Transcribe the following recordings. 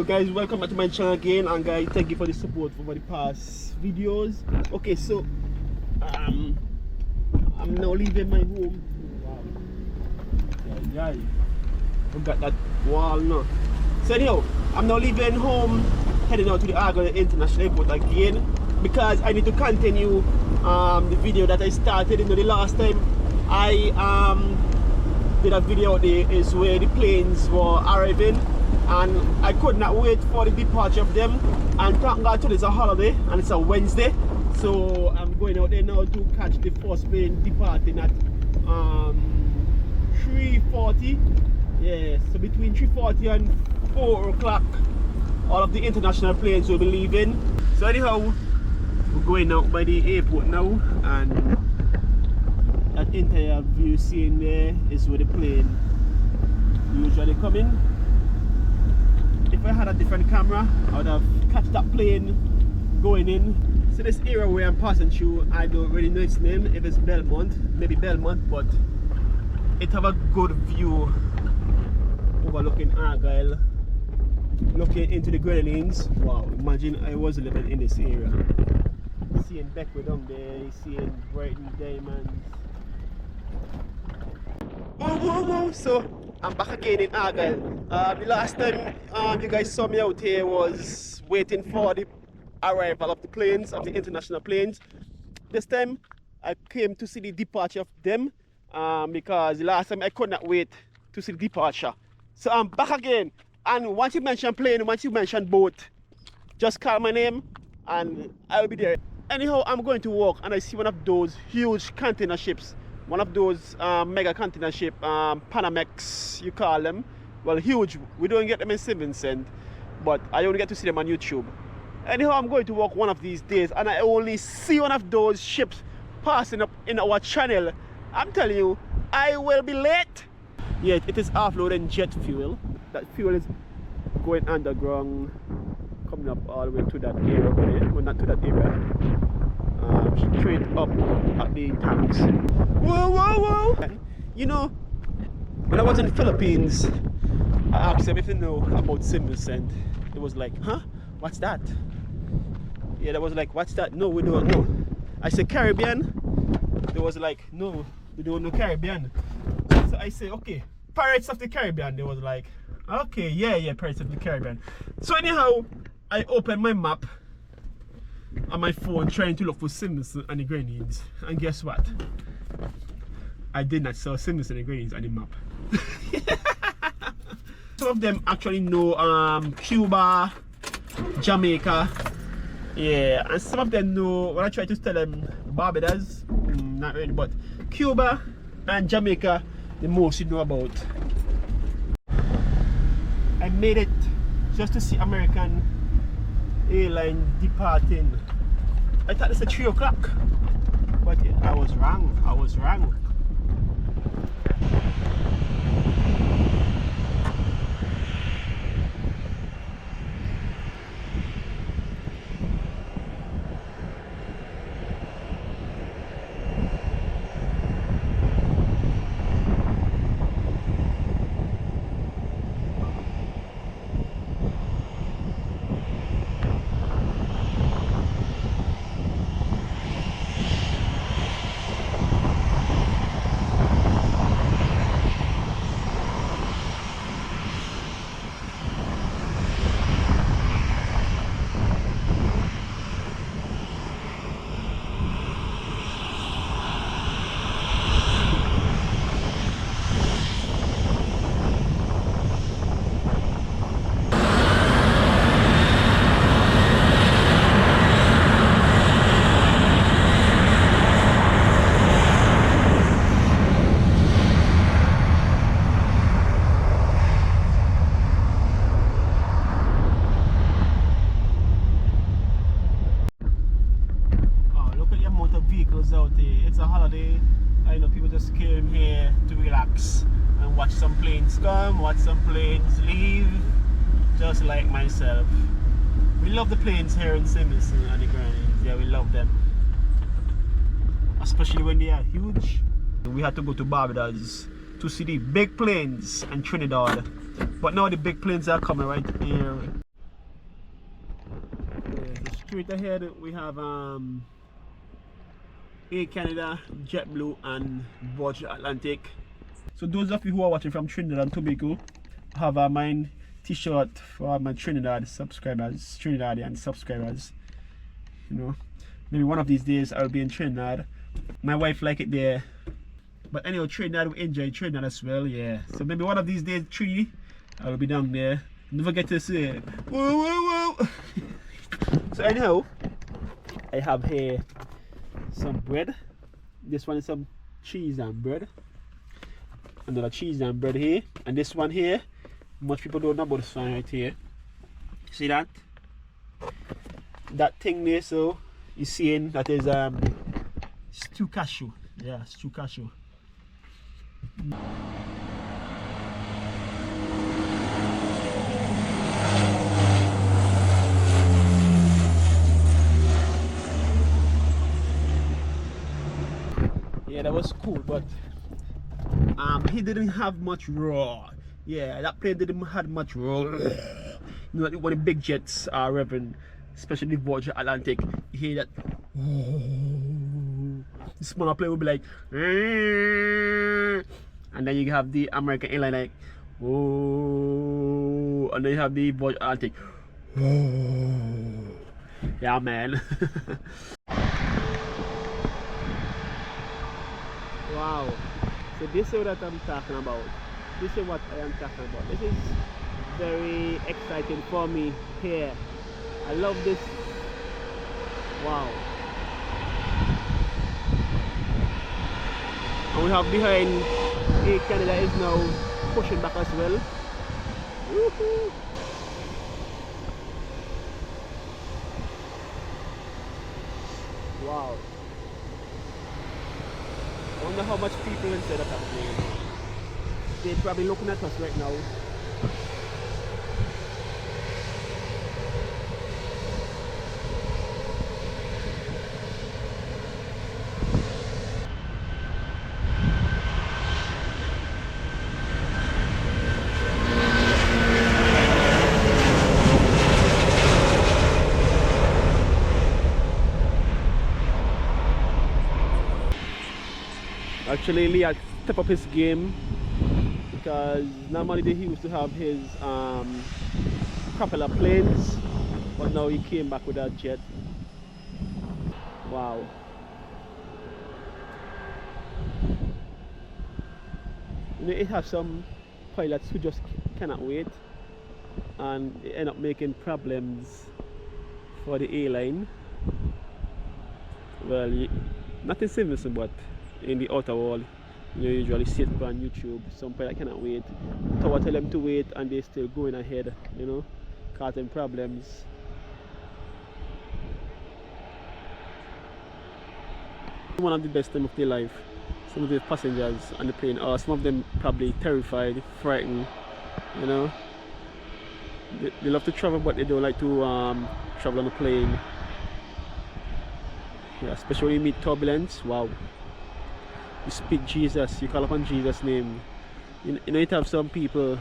So guys, welcome back to my channel again, and guys, thank you for the support for the past videos. Okay, so I'm now leaving my home. Wow. Yeah. Look at that wall now. So anyhow, I'm now leaving home, heading out to the Argyle International Airport again, because I need to continue the video that I started. You know, the last time I did a video out there is where the planes were arriving, and I could not wait for the departure of them. And thank God today is a holiday and it's a Wednesday, so I'm going out there now to catch the first plane departing at 3:40. Yeah, so between 3:40 and 4 o'clock all of the international planes will be leaving. So anyhow, we're going out by the airport now, and that entire view seen there is where the plane usually come in. If I had a different camera, I would have catch that plane going in. So this area where I'm passing through, I don't really know its name, if it's Belmont, maybe Belmont, but it have a good view overlooking Argyle, looking into the Grenadines. Wow, imagine I was living in this area. Seeing Beckwith down there, seeing Brighton Diamonds. Whoa. So I'm back again in Argyle. The last time you guys saw me out here was waiting for the arrival of the planes, of the international planes. This time I came to see the departure of them, because the last time I could not wait to see the departure. So I'm back again, and once you mention plane, once you mention boat, just call my name and I'll be there. Anyhow, I'm going to walk and I see one of those huge container ships, one of those mega container ship, Panamex you call them. Well, huge. We don't get them in St. Vincent, but I only get to see them on YouTube. Anyhow, I'm going to walk one of these days and I only see one of those ships passing up in our channel. I'm telling you, I will be late. Yeah, it is offloading jet fuel. That fuel is going underground, coming up all the way to that area, well, not to that area, straight up at the tanks. Whoa! You know, when I was in the Philippines, I asked them if they know about St. Vincent. It was like, huh? What's that? Yeah, they was like, what's that? No, we don't know. I said, Caribbean? They was like, no, we don't know Caribbean. So I say, okay, Pirates of the Caribbean. They was like, okay, yeah, Pirates of the Caribbean. So anyhow, I opened my map on my phone trying to look for St. Vincent and the Grenadines, and guess what? I did not saw St. Vincent and the Grenadines on the map. Some of them actually know Cuba, Jamaica, yeah, and some of them know, when I try to tell them Barbados, not really, but Cuba and Jamaica, the most you know about. I made it just to see American airline departing. I thought it's at 3 o'clock, but yeah, I was wrong. Out there. It's a holiday. I know people just came here to relax and watch some planes come, watch some planes leave, just like myself. We love the planes here in St. Vincent and the Grenadines. Yeah, we love them, especially when they are huge. We had to go to Barbados to see the big planes and Trinidad, but now the big planes are coming right here. straight ahead we have Air Canada, JetBlue and Virgin Atlantic. So those of you who are watching from Trinidad and Tobago, I have a mine t-shirt for my Trinidadian subscribers. You know, maybe one of these days I'll be in Trinidad. My wife like it there. But anyhow, Trinidad, we enjoy Trinidad as well, yeah. So maybe one of these days, I'll be down there. Don't forget to say, whoa, whoa, whoa. So anyhow, I have here some bread. This one is some cheese and bread. Another cheese and bread here. And this one here, much people don't know about this one right here. See that? That thing there, so you seeing that is stew cashew. Yeah, stew cashew. Yeah, that was cool, but he didn't have much raw. Yeah, that plane didn't have much raw. You know, when the big jets are revving, especially the Virgin Atlantic, you hear that. The smaller plane will be like, and then you have the American airline like, oh, and then you have the Virgin Atlantic. Yeah, man. Wow. So this is what I'm talking about. This is what I am talking about. This is very exciting for me here. I love this. Wow. And we have behind Air Canada is now pushing back as well. Woohoo! Wow. I wonder how much people inside of that plane. They're probably looking at us right now. Actually, Lee had stepped up his game because normally he used to have his propeller planes, but now he came back with that jet. Wow. You know, it has some pilots who just cannot wait and they end up making problems for the airline. Well, nothing serious, but in the outer wall, you usually see it on YouTube. Some pilot cannot wait. Tower tell them to wait and they still going ahead, you know, causing problems. One of the best time of their life. Some of the passengers on the plane, or some of them probably terrified, frightened, you know. They love to travel, but they don't like to travel on a plane. Yeah, especially when you meet turbulence. Wow. You speak Jesus, you call upon Jesus' name. You know, you have some people,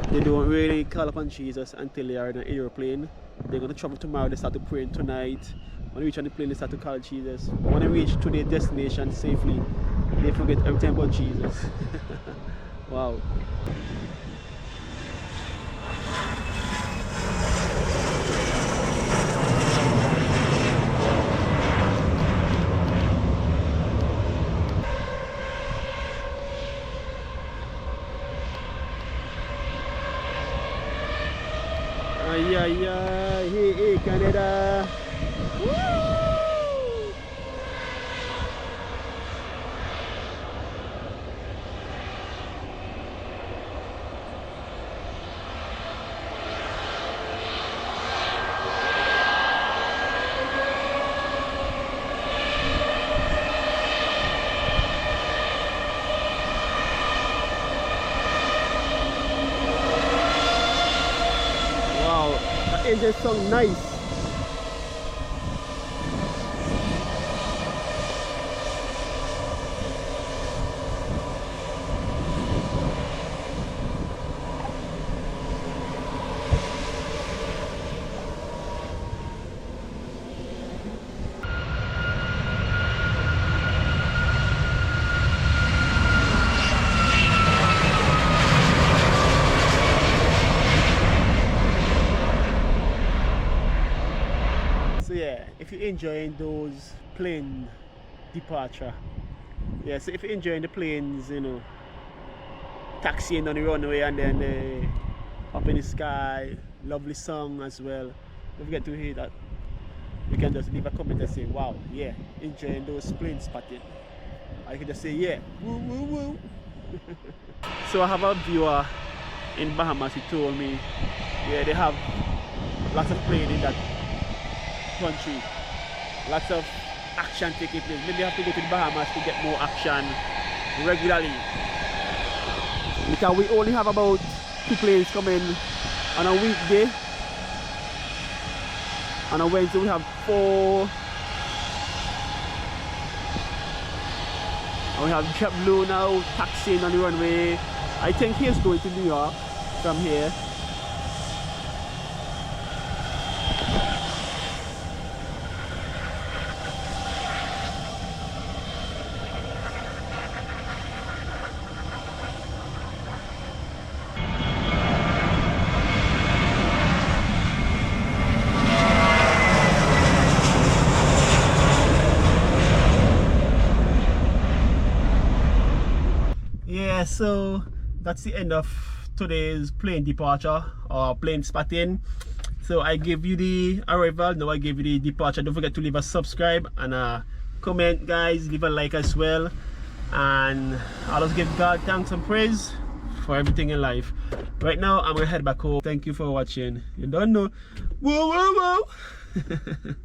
they don't really call upon Jesus until they are in an aeroplane. They're going to travel tomorrow, they start to pray tonight. When they reach on the plane, they start to call Jesus. But when they reach to their destination safely, they forget everything about Jesus. Wow. Hey, Canada. Woo! Wow, that engine sounds nice. if you're enjoying those plane departure. Yeah, so if you're enjoying the planes, you know, taxiing on the runway and then up in the sky, lovely song as well. Don't forget to hear that. You can just leave a comment and say, wow, yeah, enjoying those plane spotting. Or you can just say, yeah, woo woo woo. So I have a viewer in Bahamas who told me, yeah, they have lots of plane in that country. Lots of action taking place. Maybe you have to go to the Bahamas to get more action regularly. Because we only have about 2 planes coming on a weekday. On a Wednesday we have 4. And we have JetBlue now taxiing on the runway. I think he's going to New York from here. Yeah, so that's the end of today's plane departure or plane spotting. So I gave you the arrival, now I gave you the departure. Don't forget to leave a subscribe and a comment, guys. Leave a like as well, and I'll just give God thanks and praise for everything in life. Right now I'm gonna head back home. Thank you for watching. You don't know. Whoa whoa whoa.